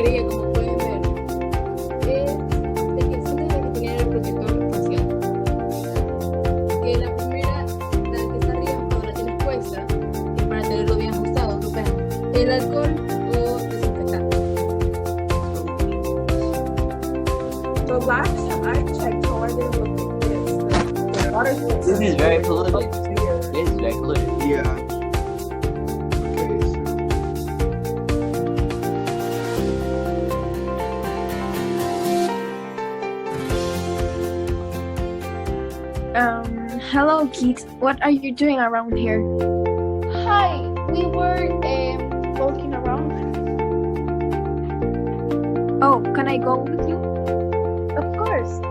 encargaría, como pueden ver, es de que siempre hay que tener el protector facial. Que la primera, la que está arriba, cuando la tienes puesta, es para tenerlo bien ajustado, ¿no? El alcohol o desinfectante. The last time I checked, all I did was look at this. The water This is very polluted. This is very polluted. Yeah. Okay, Hello, kids. What are you doing around here? Hi, we were walking around. Oh, can I go with you? Of course.